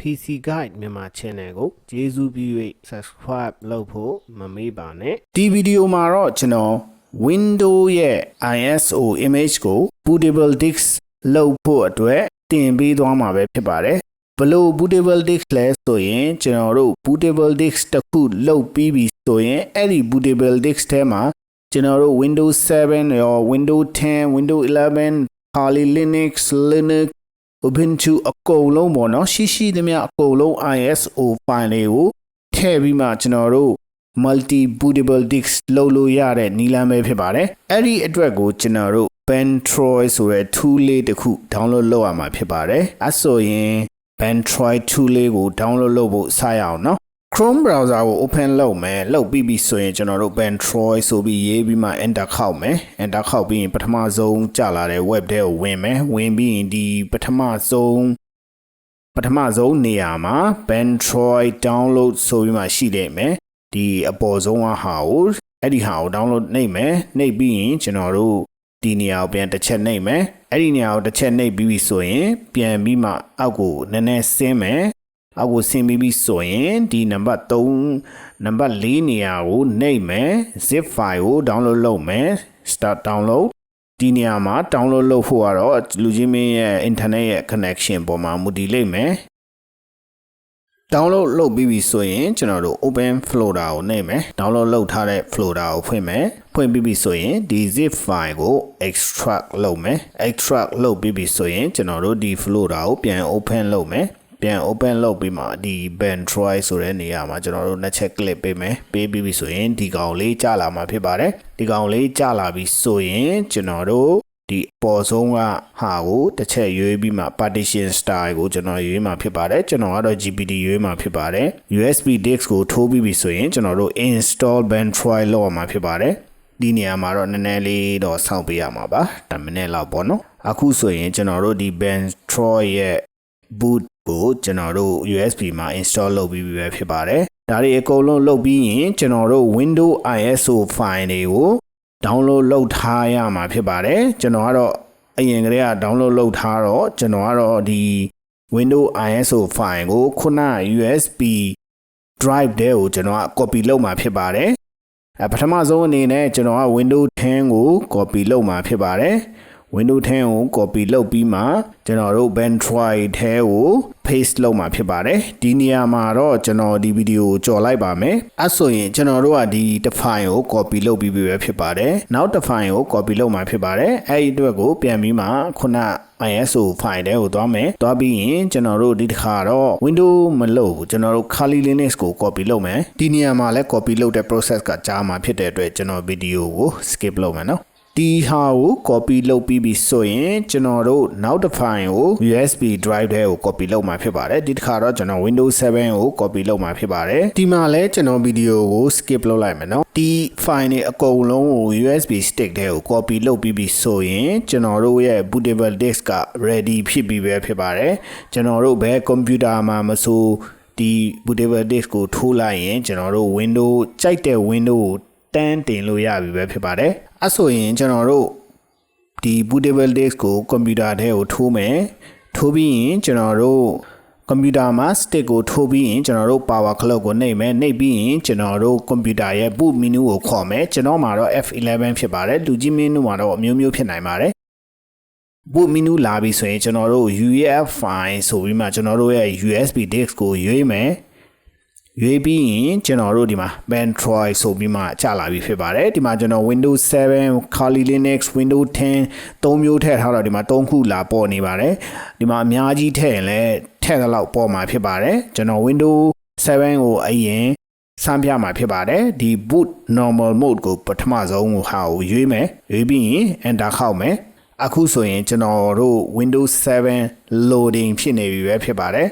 PC Guide မြန်မာ channel ကိုကျေးဇူးပြု၍ subscribe လုပ်ဖို့မမေ့ပါနဲ့ဒီဗီဒီယိုမှာတော့ကျွန်တော် Windows ရဲ့ ISO image ကို bootable disk လုပ်ဖို့အတွက်တင်ပေးသွားမှာပဲဖြစ်ပါတယ်ဘလို့ bootable disk လဲဆိုရင်ကျွန်တော်တို့ bootable disk တစ်ခုလုပ်ပြီးပြီဆိုရင်အဲ့ဒီ bootable disk ထဲမှာကျွန်တော်တို့ Windows 7 ရော Windows 10 Windows 11 Kali Linux Ubuntu အကုန်လုံးပေါ့နော်ရှိသမျှအကုန်လုံး ISO file တွေကိုထည့်ပြီးမှကျွန်တော်တို့ multi bootable disk လုပ်လို့ရတဲ့နည်းလမ်းပဲဖြစ်ပါတယ်အဲ့ဒီအတွက်ကိုကျွန်တော်တို့ Ventoy ဆိုတဲ့ tool လေးတစ်ခု download လုပ်ရမှာဖြစ်ပါတယ်အဲဆိုရင် Ventoy tool လေးကို download လုပ်ဖို့စရအောင်နော်Chrome browser ကို open လုပ်မယ်လုပ်ပြီးပြီဆိုရင်ကျွန်တော်တို့ Ventoy ဆိုပြီးရေးပြီးမှ enter ခောက်မယ် enter ခောက်ပြီးရင်ပထမဆုံးကြာလာတဲ့ web ထဲကိုဝင်မယ်ဝင်ပြီးရင်ဒီပထမဆုံးနေရာမှာ Ventoy download ဆိုပြီးမှရှိနေမယ်ဒီအပေါ်ဆုံးဟာကိုအဲ့ဒီဟာကို download နှိပ်မယ်နှိပ်ပြီးရင်ကျွန်တော်တို့ဒီနေရာကိုပြန်တစ်ချက်နှိပ်မယ်အဲ့ဒီနေရာကိုတစ်ချက်နှိပ်ပြီးပြီဆိုရင်ပြန်ပြီးမှအောက်ကိုနည်းနည်းဆင်းမယ်အောက်ကိုဆင်းပြီးပြီဆိုရင်ဒီနံပါတ်3နံပါတ်4နေရာကိုနှိပ်မယ် zip file ကို download လုပ်မယ် start download ဒီနေရာမှာ download လုပ်ဖို့ကတော့လူချင်းမင်းရဲ့ internet ရဲ့ connection ပေါ်မှာမူတည်လိမ့်မယ် download လုပ်ပြီးပြီဆိုရင်ကျွန်တော်တို့ open folder ကိုနှိပ်မယ် download လုပ်ထားတဲ့ folder ကိုဖွင့်မယ်ဖွင့်ပြီးပြီဆိုရင်ဒီ zip file ကို extract လုပ်မယ် extract လုပ်ပြီးပြီဆိုရင်ကျွန်တော်တို့ဒီ folder ကိုပြန် open လုပ်မယ်ပြန် open လုပ်ပြီးမှဒီ Ventoy ဆိုတဲ့နေရာမှာကျွန်တော်တို့နှစ်ချက် click ပေးမယ်ပေးပြီးပြီဆိုရင်ဒီကောင်လေးကြာလာမှာဖြစ်ပါတယ်ဒီကောင်လေးကြာလာပြီဆိုရင်ကျွန်တော်တို့ဒီအပေါ်ဆုံးကဟာကိုတစ်ချက်ရွေးပြီးမှ partition style ကိုကျွန်တော်ရွေးမှာဖြစ်ပါတယ်ကျွန်တော်ကတော့ GPT ရွေးမှာဖြစ်ပါတယ် USB disk ကိုထိုးပြီးပြီဆိုရင်ကျွန်တော်တို့ install Ventoy လုပ်ရမှာဖြစ်ပါတယ်ဒီနေရာမှာတော့နည်းနည်းလေးတော့စောင့်ပေးရမှာပါ10မိနစ်လောက်ပေါ့နော်အခုဆိုရင်ကျွန်တော်တို့ဒီ Ventoy ရဲ့ boot ကိုကျွန်တော်တို့ USB မှာ install လုပ်ပြီးပြီပဲဖြစ်ပါတယ်ဒါတွေအကုန်လုံးလုပ်ပြီးရင်ကျွန်တော်တို့ Windows ISO file တွေကို download လုပ်ထားရမှာဖြစ်ပါတယ်ကျွန်တော်ကတော့အရင်ကတည်းက download လုပ်ထားတော့ကျွန်တော်ကတော့ဒီ Windows ISO file ကိုခုန USB drive ထဲကိုကျွန်တော်က copy လုပ်မှာဖြစ်ပါတယ်ပထမဆုံးအနေနဲ့ကျွန်တော်က Windows 10 ကို copy လုပ်မှာဖြစ်ပါတယ်Windows 10 ကို copy လုပ်ပြီးမှကျွန်တော်တို့ Ventoy ထဲကို paste လုပ်မှာဖြစ်ပါတယ်ဒီနေရာမှာတော့ကျွန်တော်ဒီဗီဒီယိုကိုကြော်လိုက်ပါမယ်အဲဆိုရင်ကျွန်တော်တို့ကဒီတစ် file ကို copy လုပ်ပြီးပြီပဲဖြစ်ပါတယ်နောက်တစ် file ကို copy လုပ်မှာဖြစ်ပါတယ်အဲဒီအတွက်ကိုပြန်ပြီးမှခုနISO file ထဲကိုသွားမယ်သွားပြီးရင်ကျွန်တော်တို့ဒီတစ်ခါတော့ Windows မလုပ်ဘူးကျွန်တော်တို့ Kali Linux ကို copy လုပ်မယ်ဒီနေရာမှာလည်း copy လုပ်တဲ့ process ကကြာမှာဖြစ်တဲ့အတွက်ကျွန်တော်ဗီဒီယိုကို skip လုပ်မယ်နော်ဒီဟာကို copy လုပ်ပြီးပြီဆိုရင်ကျွန်တော်တို့နောက်တစ် file ကို USB drive ထဲကို copy လုပ်မှာဖြစ်ပါတယ်ဒီတစ်ခါတော့ကျွန်တော် Windows 7 ကို copy လုပ်မှာဖြစ်ပါတယ်ဒီမှာလည်းကျွန်တော်ဗီဒီယိုကို skip လုပ်လိုက်မယ်နော်ဒီ file တွေအကုန်လုံးကို USB stick ထဲကို copy လုပ်ပြီးပြီဆိုရင်ကျွန်တော်တို့ရဲ့ bootable disk က ready ဖြစ်ပြီပဲဖြစ်ပါတယ်ကျွန်တော်တို့ဘယ် computer မှာမဆိုဒီ bootable disk ကိုထိုးလိုက်ရင်ကျွန်တော်တို့ Windows ကြိုက်တဲ့ Windows ကိုတန်းတင်လို့ရပြီပဲဖြစ်ပါတယ်အဲဆိုရင်ကျွန်တော်တို့ဒီ bootable disk ကို computer ထဲကိုထိုးမယ်ထိုးပြီးရင်ကျွန်တော်တို့ computer မှာ stick ကိုထိုးပြီးရင်ကျွန်တော်တို့ power clock ကိုနှိပ်မယ်နှိပ်ပြီးရင်ကျွန်တော်တို့ computer ရဲ့ boot menu ကိုခေါ်မယ်ကျွန်တော်မှာတော့ F11 ဖြစ်ပါတယ်လူကြီး menu မှာတော့အမျိုးမျိုးဖြစ်နိုင်ပါတယ် boot menu လာပြီဆိုရင်ကျွန်တော်တို့ UEFI ဆိုပြီးမှကျွန်တော်တို့ရဲ့ USB disk ကိုရွေးမယ်ရွေးပြီးရင်ကျွန်တော်တို့ဒီမှာ Ventoy ဆိုပြီးမှကြာလာပြီဖြစ်ပါတယ်ဒီမှာကျွန်တော် Windows 7 Kali Linux Windows 10 3မျိုးထည့်ထားတော့ဒီမှာ3ခုလာပေါ်နေပါတယ်ဒီမှာအများကြီးထည့်ရင်လည်းထည့်တဲ့လောက်ပေါ်မှာဖြစ်ပါတယ်ကျွန်တော် Windows 7 ကိုအရင်စမ်းပြမှာဖြစ်ပါတယ်ဒီ boot normal mode ကိုပထမဆုံးဟာကိုရွေးမယ်ရွေးပြီးရင် enter ခောက်မယ်အခုဆိုရင်ကျွန်တော်တို့ Windows 7 loading ဖြစ်နေပြီပဲဖြစ်ပါတယ်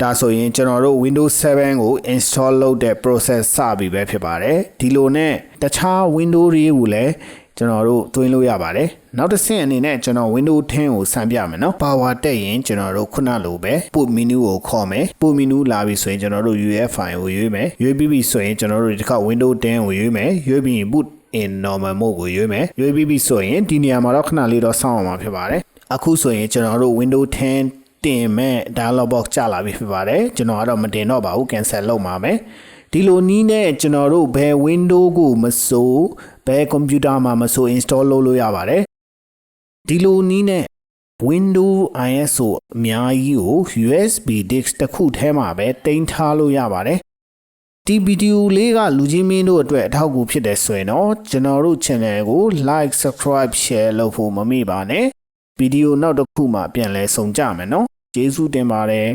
ဒါဆိုရင်ကျွန်တော်တို့ Windows 7 ကို install လုပ်တဲ့ process စပြီပဲဖြစ်ပါတယ်ဒီလိုနဲ့တခြား Windows တွေကိုလည်းကျွန်တော်တို့သွင်းလို့ရပါတယ်နောက်တစ်ဆင့်အနေနဲ့ကျွန်တော် Windows 10 ကိုစမ်းပြမယ်နော် power တက်ရင်ကျွန်တော်တို့ခုနလိုပဲ boot menu ကိုခေါ်မယ် boot menu လာပြီဆိုရင်ကျွန်တော်တို့ UEFI ကိုရွေးမယ်ရွေးပြီးပြီဆိုရင်ကျွန်တော်တို့ဒီတစ်ခါ Windows 10 ကိုရွေးမယ်ရွေးပြီးရင် boot in normal mode ကိုရွေးမယ်ရွေးပြီးပြီဆိုရင်ဒီနေရာမှာတော့ခဏလေးတော့စောင့်အောင်မှာဖြစ်ပါတယ်အခုဆိုရင်ကျွန်တော်တို့ Windows 10 တင်မဲ့ dialog box ကြလာပြီဖြစ်ပါတယ်ကျွန်တော်ကတော့မတင်တော့ပါဘူး cancel လုပ်ပါမယ်ဒီလိုနည်းနဲ့ကျွန်တော်တို့ဘယ် window ကိုမဆိုဘယ် computer မှာမဆို install လုပ်လို့ရပါတယ်ဒီလိုနည်းနဲ့ Windows ISO အများကြီးကို USB disk တစ်ခုထဲမှာပဲတင်ထားလို့ရပါတယ်ဒီဗီဒီယိုလေးကလူချင်းမင်းတို့အတွက်အထောက်အကူဖြစ်တယ်ဆိုရင်တော့ကျွန်တော်တို့ channel ကို like subscribe share လုပ်ဖို့မမေ့ပါနဲ့ဗီဒီယိုနောက်တစ်ခုမှပြန်လည်ဆုံကြမယ်နော်ကျေးဇူးတင်ပါတယ်